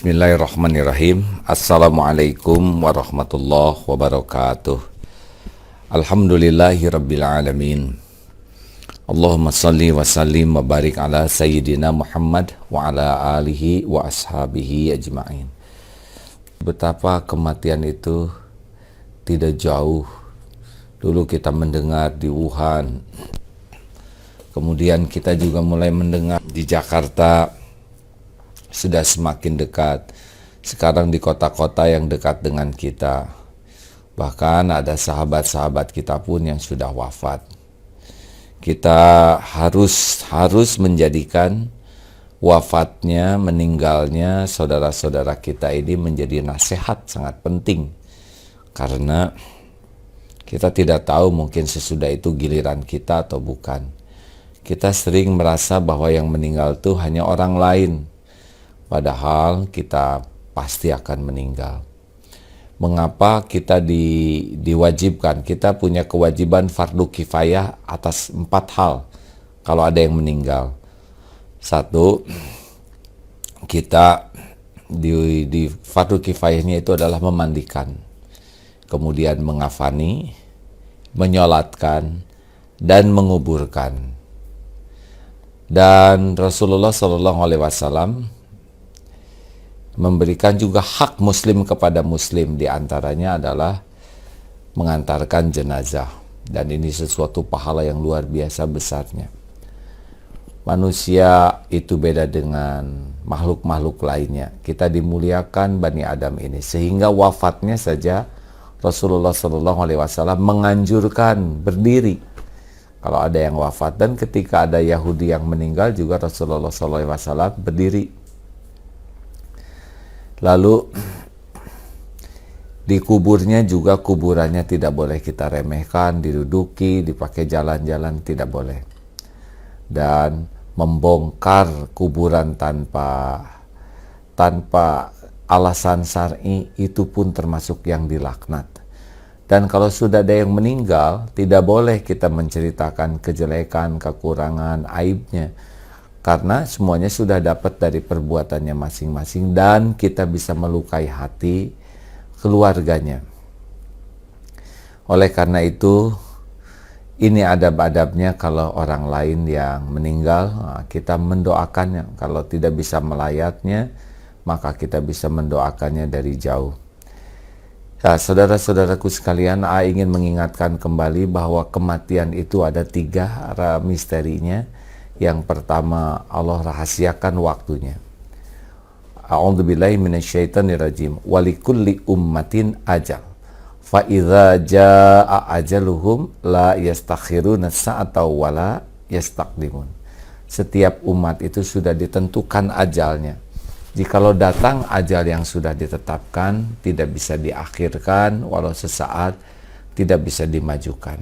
Bismillahirrahmanirrahim. Assalamualaikum warahmatullahi wabarakatuh. Alhamdulillahi rabbil alamin. Allahumma salli wa sallim wa barik ala sayyidina Muhammad wa ala alihi wa ashabihi ajma'in. Betapa kematian itu tidak jauh. Dulu kita mendengar di Wuhan. Kemudian kita juga mulai mendengar di Jakarta. Sudah semakin dekat. Sekarang di kota-kota yang dekat dengan kita. Bahkan ada sahabat-sahabat kita pun yang sudah wafat. Kita harus menjadikan wafatnya, meninggalnya saudara-saudara kita ini menjadi nasihat sangat penting. Karena kita tidak tahu mungkin sesudah itu giliran kita atau bukan. Kita sering merasa bahwa yang meninggal itu hanya orang lain. Padahal kita pasti akan meninggal. Mengapa kita diwajibkan? Kita punya kewajiban fardu kifayah atas 4 hal kalau ada yang meninggal. 1, kita di fardu kifayahnya itu adalah memandikan, kemudian mengafani, menyolatkan, dan menguburkan. Dan Rasulullah SAW memberikan juga hak muslim kepada muslim, diantaranya adalah mengantarkan jenazah, dan ini sesuatu pahala yang luar biasa besarnya. Manusia itu beda dengan makhluk-makhluk lainnya. Kita dimuliakan Bani Adam ini, sehingga wafatnya saja Rasulullah SAW menganjurkan berdiri kalau ada yang wafat, dan ketika ada Yahudi yang meninggal juga Rasulullah SAW berdiri. Lalu di kuburnya juga, kuburannya tidak boleh kita remehkan, diduduki, dipakai jalan-jalan, tidak boleh. Dan membongkar kuburan tanpa alasan syar'i itu pun termasuk yang dilaknat. Dan kalau sudah ada yang meninggal, tidak boleh kita menceritakan kejelekan, kekurangan, aibnya. Karena semuanya sudah dapat dari perbuatannya masing-masing, dan kita bisa melukai hati keluarganya. Oleh karena itu, ini adab-adabnya kalau orang lain yang meninggal, kita mendoakannya. Kalau tidak bisa melayatnya, maka kita bisa mendoakannya dari jauh. Nah, saudara-saudaraku sekalian, ingin mengingatkan kembali bahwa kematian itu ada 3 misterinya. Yang pertama, Allah rahasiakan waktunya. A'udzubillahi minasyaitonirrajim. Walikulli ummatin ajal. Fa idza jaa ajaluhum la yastakhiruna sa'ata wa la yastaqdimun. Setiap umat itu sudah ditentukan ajalnya. Jikalau datang ajal yang sudah ditetapkan, tidak bisa diakhirkan, walau sesaat, tidak bisa dimajukan.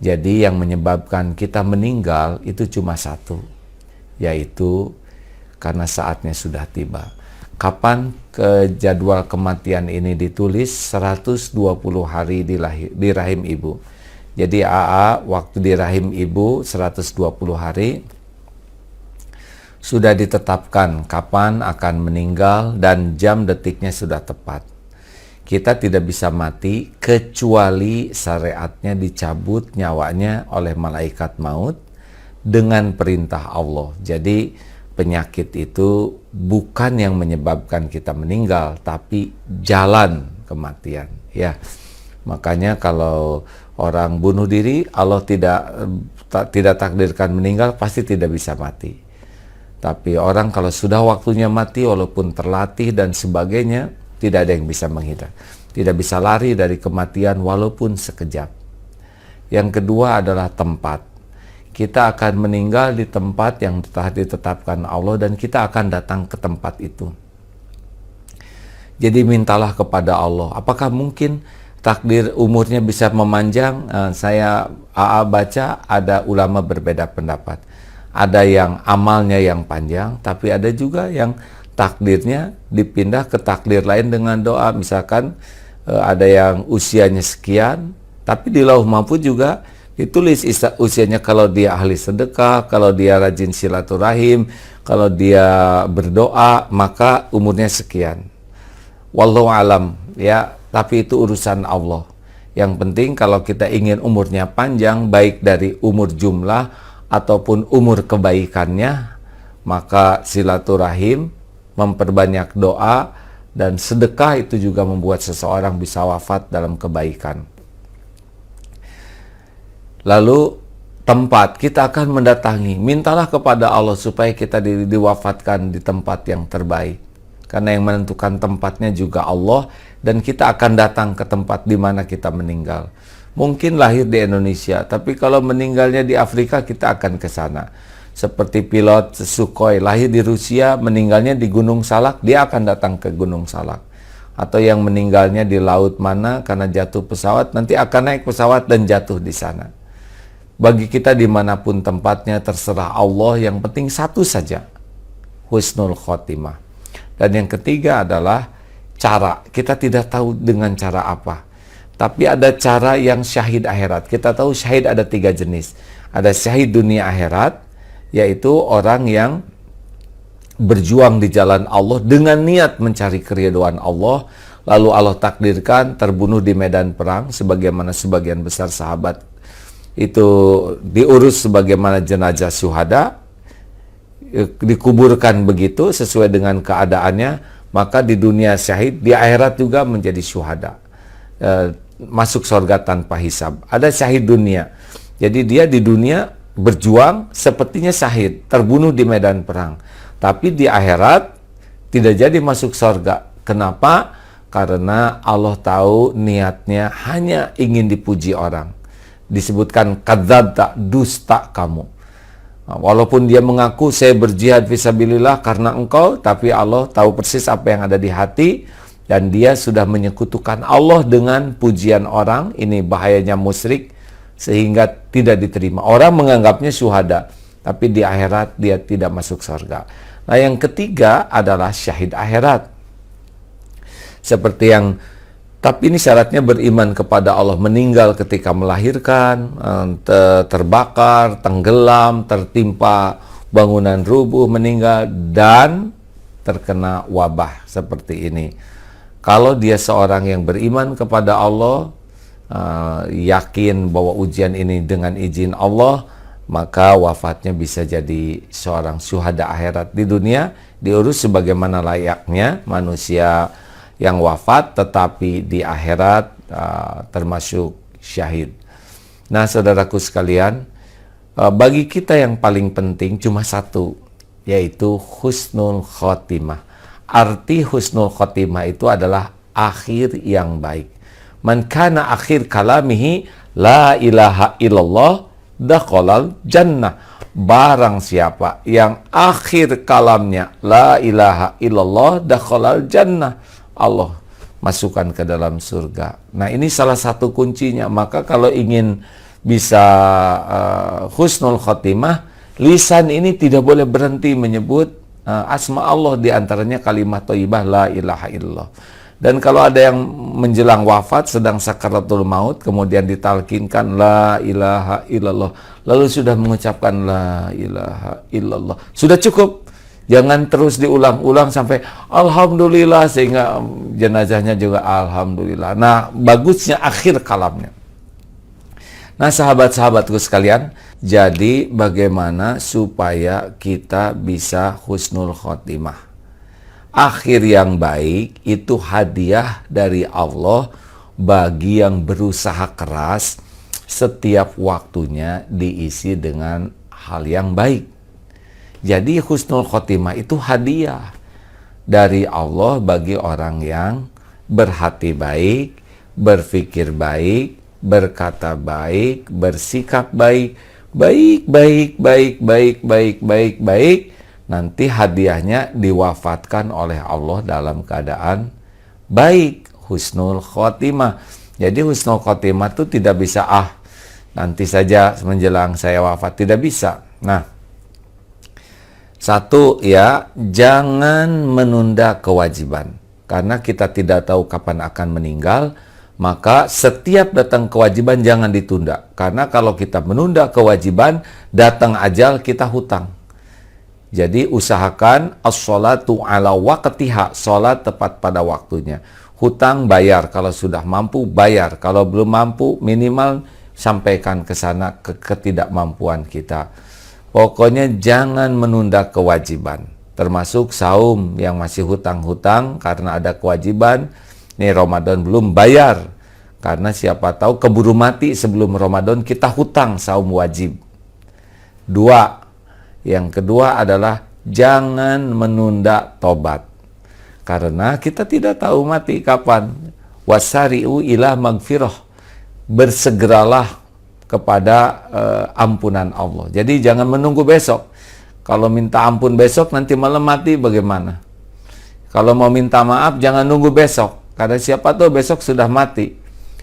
Jadi yang menyebabkan kita meninggal itu cuma 1, yaitu karena saatnya sudah tiba. Kapan jadwal kematian ini ditulis? 120 hari di rahim ibu. Jadi AA waktu di rahim ibu 120 hari sudah ditetapkan kapan akan meninggal, dan jam detiknya sudah tepat. Kita tidak bisa mati kecuali syariatnya dicabut nyawanya oleh malaikat maut dengan perintah Allah. Jadi penyakit itu bukan yang menyebabkan kita meninggal, tapi jalan kematian. Ya, makanya kalau orang bunuh diri, Allah tidak takdirkan meninggal, pasti tidak bisa mati. Tapi orang kalau sudah waktunya mati, walaupun terlatih dan sebagainya, tidak ada yang bisa menghindar. Tidak bisa lari dari kematian walaupun sekejap. Yang kedua adalah tempat. Kita akan meninggal di tempat yang telah ditetapkan Allah, dan kita akan datang ke tempat itu. Jadi mintalah kepada Allah. Apakah mungkin takdir umurnya bisa memanjang? Saya baca ada ulama berbeda pendapat. Ada yang amalnya yang panjang, tapi ada juga yang takdirnya dipindah ke takdir lain dengan doa. Misalkan ada yang usianya sekian, tapi di lauh mahfuz juga Ditulis usianya, kalau dia ahli sedekah, kalau dia rajin silaturahim, kalau dia berdoa, maka umurnya sekian. Wallahu alam, ya, tapi itu urusan Allah. Yang penting kalau kita ingin umurnya panjang, baik dari umur jumlah ataupun umur kebaikannya, maka silaturahim, memperbanyak doa, dan sedekah itu juga membuat seseorang bisa wafat dalam kebaikan. Lalu tempat, kita akan mendatangi, mintalah kepada Allah supaya kita diwafatkan di tempat yang terbaik. Karena yang menentukan tempatnya juga Allah, dan kita akan datang ke tempat di mana kita meninggal. Mungkin lahir di Indonesia, tapi kalau meninggalnya di Afrika, kita akan ke sana. Seperti pilot Sukhoi lahir di Rusia, meninggalnya di Gunung Salak, dia akan datang ke Gunung Salak. Atau yang meninggalnya di laut mana karena jatuh pesawat, nanti akan naik pesawat dan jatuh di sana. Bagi kita dimanapun tempatnya terserah Allah, yang penting satu saja, husnul khotimah. Dan yang ketiga adalah cara. Kita tidak tahu dengan cara apa, tapi ada cara yang syahid akhirat. Kita tahu syahid ada 3 jenis. Ada syahid dunia akhirat, yaitu orang yang berjuang di jalan Allah dengan niat mencari keridhaan Allah, lalu Allah takdirkan terbunuh di medan perang, sebagaimana sebagian besar sahabat itu diurus sebagaimana jenazah syuhada, dikuburkan begitu sesuai dengan keadaannya, maka di dunia syahid, di akhirat juga menjadi syuhada, masuk surga tanpa hisab. Ada syahid dunia, jadi dia di dunia berjuang sepertinya syahid, terbunuh di medan perang, tapi di akhirat tidak jadi masuk surga. Kenapa? Karena Allah tahu niatnya hanya ingin dipuji orang. Disebutkan kadzdzabta, dusta kamu. Walaupun dia mengaku saya berjihad fisabilillah karena engkau, tapi Allah tahu persis apa yang ada di hati, dan dia sudah menyekutukan Allah dengan pujian orang. Ini bahayanya musyrik, sehingga tidak diterima. Orang menganggapnya syuhada, tapi di akhirat dia tidak masuk surga. Nah, yang ketiga adalah syahid akhirat. Seperti yang, tapi ini syaratnya beriman kepada Allah, meninggal ketika melahirkan, terbakar, tenggelam, tertimpa bangunan rubuh, meninggal, dan terkena wabah seperti ini. Kalau dia seorang yang beriman kepada Allah, yakin bahwa ujian ini dengan izin Allah, maka wafatnya bisa jadi seorang syuhada akhirat. Di dunia diurus sebagaimana layaknya manusia yang wafat, tetapi di akhirat termasuk syahid. Nah, saudaraku sekalian, bagi kita yang paling penting cuma satu, yaitu husnul khotimah. Arti husnul khotimah itu adalah akhir yang baik. Man kana akhir kalamihi la ilaha illallah dakhalal jannah. Barang siapa yang akhir kalamnya la ilaha illallah dakhalal jannah, Allah masukkan ke dalam surga. Nah, ini salah satu kuncinya. Maka kalau ingin bisa husnul khotimah, lisan ini tidak boleh berhenti menyebut asma Allah, diantaranya kalimat thayyibah la ilaha illallah. Dan kalau ada yang menjelang wafat, sedang sakaratul maut, kemudian ditalkinkan la ilaha illallah, lalu sudah mengucapkan la ilaha illallah, sudah cukup. Jangan terus diulang-ulang sampai alhamdulillah, sehingga jenazahnya juga alhamdulillah. Nah, bagusnya akhir kalamnya. Nah, sahabat-sahabatku sekalian, jadi bagaimana supaya kita bisa husnul khotimah? Akhir yang baik itu hadiah dari Allah bagi yang berusaha keras, setiap waktunya diisi dengan hal yang baik. Jadi husnul khotimah itu hadiah dari Allah bagi orang yang berhati baik, berpikir baik, berkata baik, bersikap baik, baik. Nanti hadiahnya diwafatkan oleh Allah dalam keadaan baik, husnul khotimah. Jadi husnul khotimah itu tidak bisa nanti saja menjelang saya wafat, tidak bisa. Nah, satu ya, jangan menunda kewajiban. Karena kita tidak tahu kapan akan meninggal, Maka setiap datang kewajiban jangan ditunda. Karena kalau kita menunda kewajiban, datang ajal kita hutang. Jadi usahakan as-sholatu ala waqtiha, sholat tepat pada waktunya. Hutang bayar, kalau sudah mampu bayar, kalau belum mampu minimal sampaikan ke sana ketidakmampuan kita. Pokoknya jangan menunda kewajiban, termasuk saum yang masih hutang-hutang karena ada kewajiban. Nih Ramadan belum bayar, karena siapa tahu keburu mati sebelum Ramadan kita hutang saum wajib. Yang kedua adalah jangan menunda tobat, karena kita tidak tahu mati kapan. Wasari'u ila magfirah, bersegeralah kepada ampunan Allah. Jadi jangan menunggu besok. Kalau minta ampun besok nanti malam mati bagaimana? Kalau mau minta maaf jangan nunggu besok, karena siapa tahu besok sudah mati.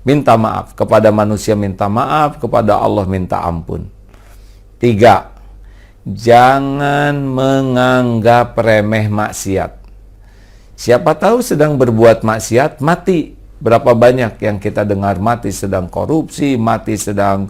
Minta maaf kepada manusia, minta maaf kepada Allah, minta ampun. 3, jangan menganggap remeh maksiat. Siapa tahu sedang berbuat maksiat mati. Berapa banyak yang kita dengar mati sedang korupsi, mati sedang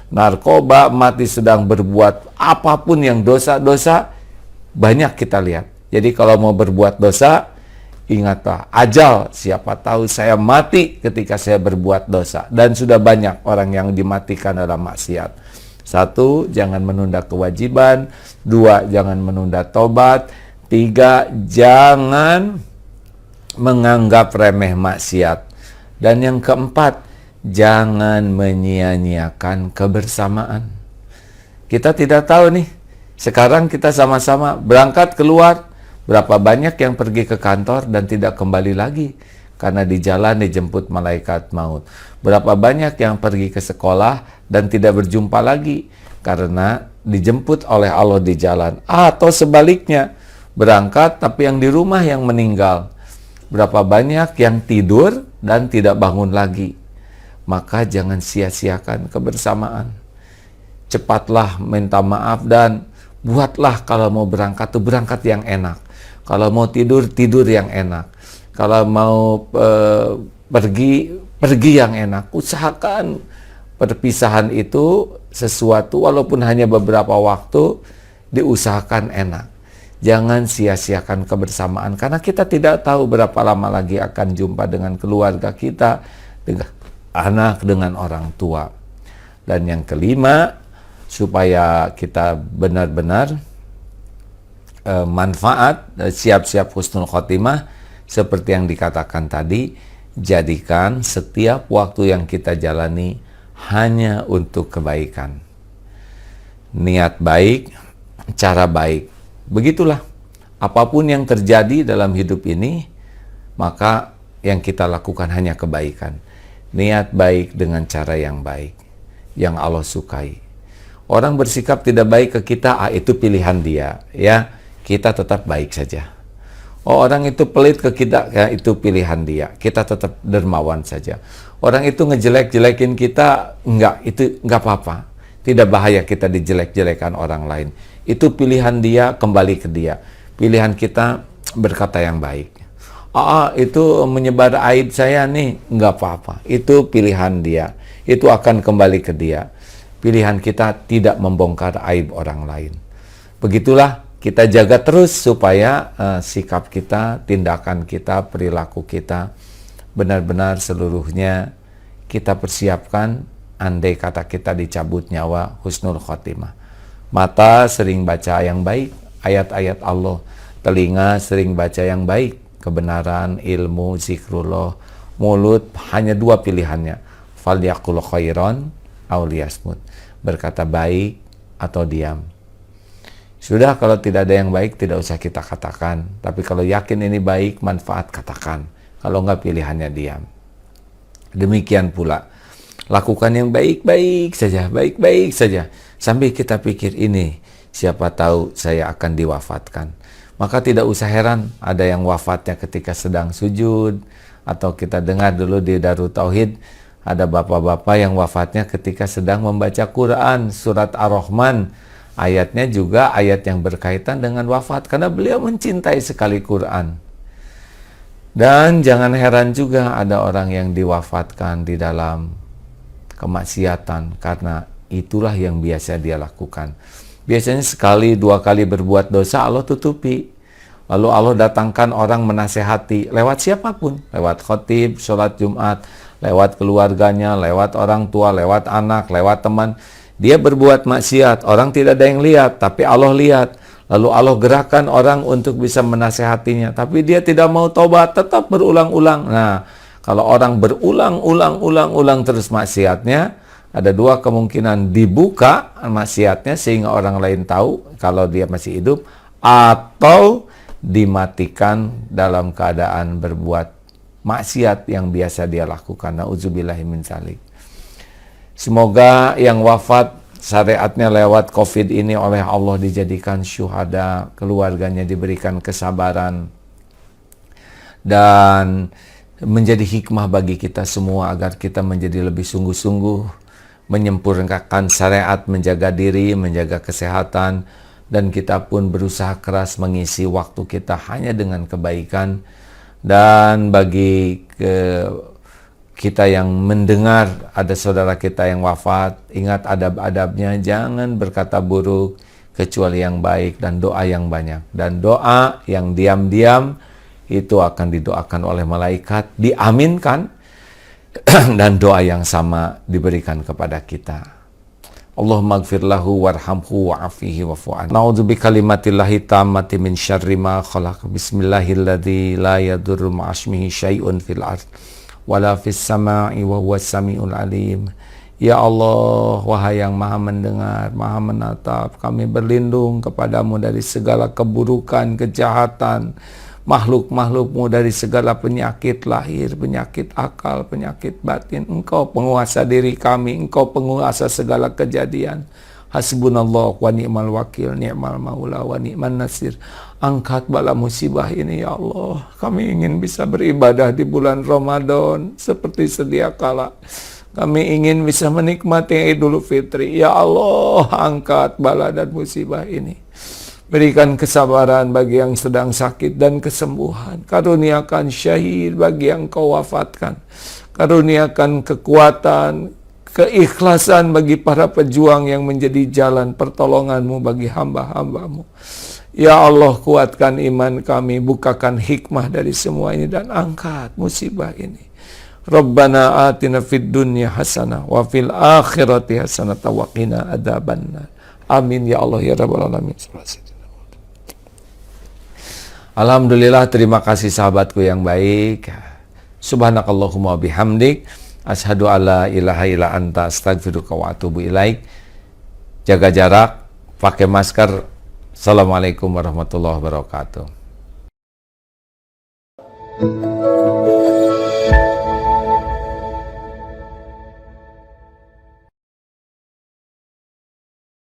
narkoba, mati sedang berbuat apapun yang dosa-dosa, banyak kita lihat. Jadi kalau mau berbuat dosa, ingatlah ajal, siapa tahu saya mati ketika saya berbuat dosa. Dan sudah banyak orang yang dimatikan dalam maksiat. 1, jangan menunda kewajiban. 2, jangan menunda tobat. 3, jangan menganggap remeh maksiat. Dan yang keempat, jangan menyia-nyiakan kebersamaan. Kita tidak tahu nih, sekarang kita sama-sama berangkat keluar, berapa banyak yang pergi ke kantor dan tidak kembali lagi karena di jalan dijemput malaikat maut. Berapa banyak yang pergi ke sekolah dan tidak berjumpa lagi karena dijemput oleh Allah di jalan. Atau sebaliknya, berangkat tapi yang di rumah yang meninggal. Berapa banyak yang tidur dan tidak bangun lagi. Maka jangan sia-siakan kebersamaan. Cepatlah minta maaf dan buatlah kalau mau berangkat tuh berangkat yang enak. Kalau mau tidur, tidur yang enak. Kalau mau pergi yang enak. Usahakan perpisahan itu sesuatu walaupun hanya beberapa waktu, diusahakan enak. Jangan sia-siakan kebersamaan, karena kita tidak tahu berapa lama lagi akan jumpa dengan keluarga kita, dengan anak, dengan orang tua. Dan yang kelima, supaya kita benar-benar manfaat, siap-siap husnul khotimah, seperti yang dikatakan tadi, jadikan setiap waktu yang kita jalani hanya untuk kebaikan. Niat baik, cara baik. Begitulah, apapun yang terjadi dalam hidup ini, maka yang kita lakukan hanya kebaikan. Niat baik dengan cara yang baik, yang Allah sukai. Orang bersikap tidak baik ke kita, itu pilihan dia, ya. Kita tetap baik saja. Orang itu pelit ke kita, ya, itu pilihan dia. Kita tetap dermawan saja. Orang itu ngejelek-jelekin kita, itu enggak apa-apa. Tidak bahaya kita dijelek-jelekan orang lain. Itu pilihan dia, kembali ke dia. Pilihan kita berkata yang baik. Itu menyebar aib saya nih, enggak apa-apa. Itu pilihan dia. Itu akan kembali ke dia. Pilihan kita tidak membongkar aib orang lain. Begitulah kita jaga terus supaya sikap kita, tindakan kita, perilaku kita benar-benar seluruhnya kita persiapkan andai kata kita dicabut nyawa, husnul khotimah. Mata sering baca yang baik, ayat-ayat Allah. Telinga sering baca yang baik, kebenaran, ilmu, zikrullah. Mulut hanya 2 pilihannya, falyaqul khairan aw liyasmut, berkata baik atau diam. Sudah, kalau tidak ada yang baik tidak usah kita katakan, tapi kalau yakin ini baik, manfaat, katakan. Kalau enggak, pilihannya diam. Demikian pula lakukan yang baik-baik saja, baik-baik saja, sambil kita pikir ini, siapa tahu saya akan diwafatkan. Maka tidak usah heran ada yang wafatnya ketika sedang sujud, atau kita dengar dulu di Darut Tauhid, ada bapak-bapak yang wafatnya ketika sedang membaca Quran, surat Ar-Rahman. Ayatnya juga ayat yang berkaitan dengan wafat, karena beliau mencintai sekali Quran. Dan jangan heran juga ada orang yang diwafatkan di dalam kemaksiatan karena itulah yang biasa dia lakukan. Biasanya sekali dua kali berbuat dosa Allah tutupi. Lalu Allah datangkan orang menasehati lewat siapapun, lewat khotib, sholat Jumat, lewat keluarganya, lewat orang tua, lewat anak, lewat teman. Dia berbuat maksiat, orang tidak ada yang lihat, tapi Allah lihat. Lalu Allah gerakan orang untuk bisa menasehatinya, tapi dia tidak mau tobat, tetap berulang-ulang. Nah, kalau orang berulang-ulang terus maksiatnya, ada dua kemungkinan: dibuka maksiatnya sehingga orang lain tahu kalau dia masih hidup, atau dimatikan dalam keadaan berbuat maksiat yang biasa dia lakukan. Na'udzubillahi min dzalik. Semoga yang wafat syariatnya lewat COVID ini oleh Allah dijadikan syuhada, keluarganya diberikan kesabaran, dan menjadi hikmah bagi kita semua agar kita menjadi lebih sungguh-sungguh menyempurnakan syariat, menjaga diri, menjaga kesehatan, dan kita pun berusaha keras mengisi waktu kita hanya dengan kebaikan. Dan bagi kita yang mendengar ada saudara kita yang wafat, ingat adab-adabnya, jangan berkata buruk kecuali yang baik, dan doa yang banyak. Dan doa yang diam-diam itu akan didoakan oleh malaikat, diaminkan, dan doa yang sama diberikan kepada kita. Allahumma gfir lahu warhamhu wa'afihi wa'fu'an. Na'udzu bikalimatillahi tammati min syarri ma khalaq. Bismillahilladzi la yadurru ma'asmihi syai'un fil ard wala fis sama'i wa huwas samiul alim. Ya Allah, wahai yang maha mendengar, maha menatap, kami berlindung kepadamu dari segala keburukan, kejahatan, makhluk-makhlukmu, dari segala penyakit lahir, penyakit akal, penyakit batin. Engkau penguasa diri kami, Engkau penguasa segala kejadian. Hasbunallah wa ni'mal wakil, ni'mal maula wa ni'man nasir. Angkat bala musibah ini ya Allah. Kami ingin bisa beribadah di bulan Ramadan seperti sedia kala. Kami ingin bisa menikmati Idul Fitri. Ya Allah, angkat bala dan musibah ini. Berikan kesabaran bagi yang sedang sakit dan kesembuhan. Karuniakan syahid bagi yang Kau wafatkan. Karuniakan kekuatan, keikhlasan bagi para pejuang yang menjadi jalan pertolongan-Mu bagi hamba-hamba-Mu. Ya Allah, kuatkan iman kami, bukakan hikmah dari semua ini, dan angkat musibah ini. Rabbana atina fid dunya hasanah wa fil akhirati hasanah wa qina adzabannar. Amin ya Allah ya rabbal alamin. Alhamdulillah, terima kasih sahabatku yang baik. Subhanakallahumma bihamdik, asyhadu alla ilaha illa anta, astaghfiruka wa atubu ilaik. Jaga jarak, pakai masker. Assalamualaikum warahmatullahi wabarakatuh.